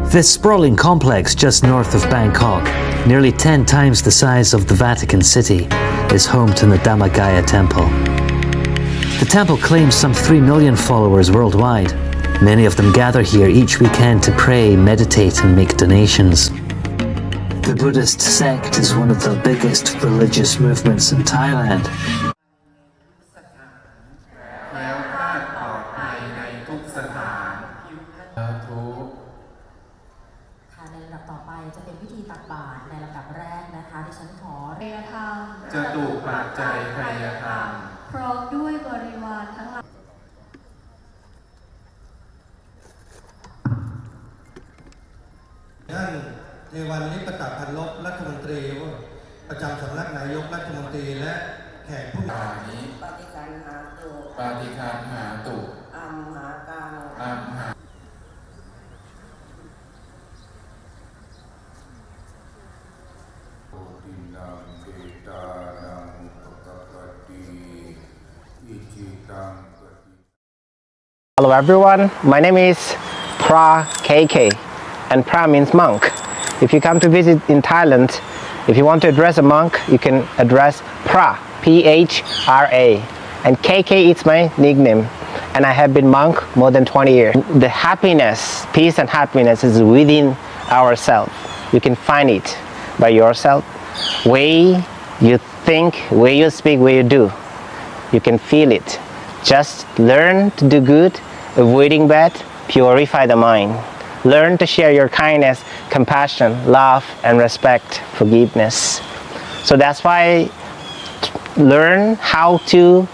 This sprawling complex just north of Bangkok, nearly 10 times the size of the Vatican City, is home to the Dhammagaya Temple. The temple claims some 3 million followers worldwide. Many of them gather here each weekend to pray, meditate and make donations. The Buddhist sect is one of the biggest religious movements in Thailand. Hello everyone, my name is Pra KK, and Pra means monk. If you come to visit in Thailand, if you want to address a monk, you can address Pra, P-H-R-A, and KK is my nickname, and I have been monk more than 20 years. The happiness, peace and happiness is within ourselves. You can find it by yourself. Way you think, way you speak, way you do, you can feel it. Just learn to do good, avoiding bad, purify the mind. Learn to share your kindness, compassion, love, and respect, forgiveness. So that's why learn how to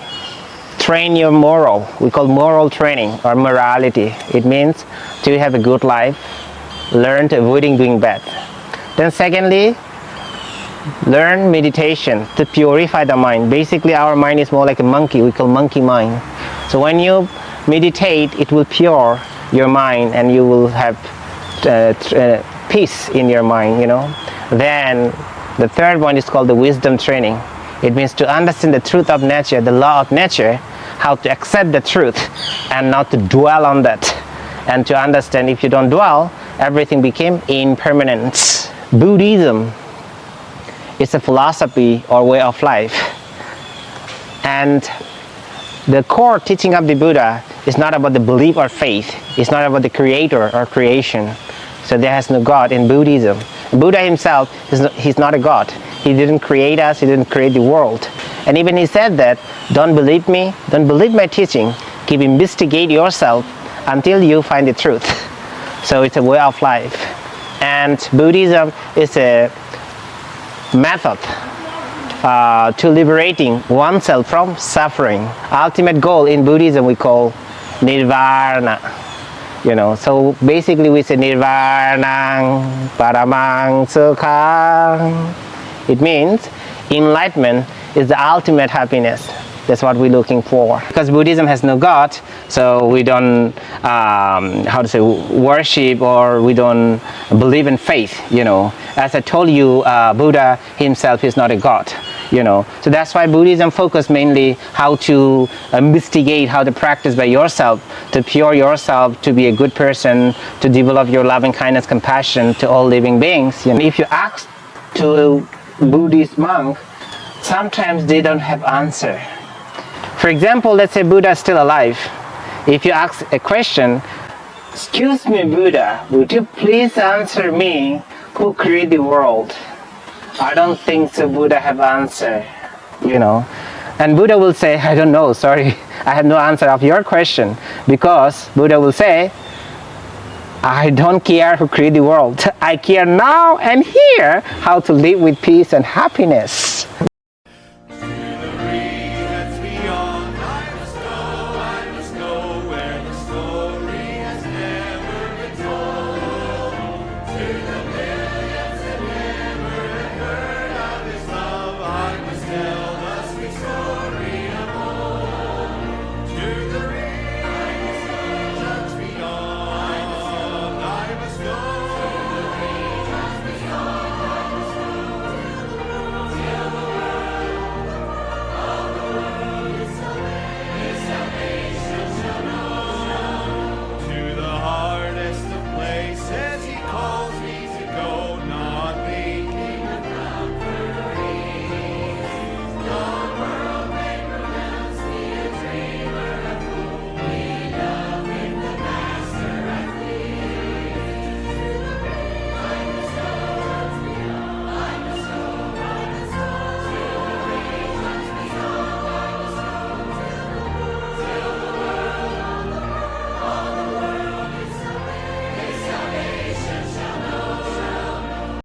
train your moral. We call moral training or morality. It means to have a good life, learn to avoiding doing bad. Then secondly, learn meditation to purify the mind. Basically our mind is more like a monkey, we call monkey mind. So when you meditate, it will pure your mind and you will have peace in your mind, you know. Then the third one is called the wisdom training. It means to understand the truth of nature, the law of nature, how to accept the truth and not to dwell on that. And to understand if you don't dwell, everything became impermanent. Buddhism is a philosophy or way of life. And the core teaching of the Buddha is not about the belief or faith. It's not about the creator or creation. So there has no God in Buddhism. Buddha himself, he's not a God. He didn't create us, he didn't create the world. And even he said that, don't believe me, don't believe my teaching, keep investigate yourself until you find the truth. So it's a way of life. And Buddhism is a method to liberating oneself from suffering. Ultimate goal in Buddhism we call nirvana. You know, so basically we say nirvana paramang sukhang. It means enlightenment is the ultimate happiness. That's what we're looking for. Because Buddhism has no God, so we don't worship, or we don't believe in faith, you know. As I told you, Buddha himself is not a God, you know. So that's why Buddhism focuses mainly how to investigate, how to practice by yourself, to pure yourself, to be a good person, to develop your loving kindness, compassion to all living beings. You know, if you ask to a Buddhist monk, sometimes they don't have answer. For example, let's say Buddha is still alive. If you ask a question, excuse me Buddha, would you please answer me who created the world? I don't think so Buddha have answer, you know. And Buddha will say, I don't know, sorry, I have no answer of your question. Because Buddha will say, I don't care who created the world. I care now and here how to live with peace and happiness.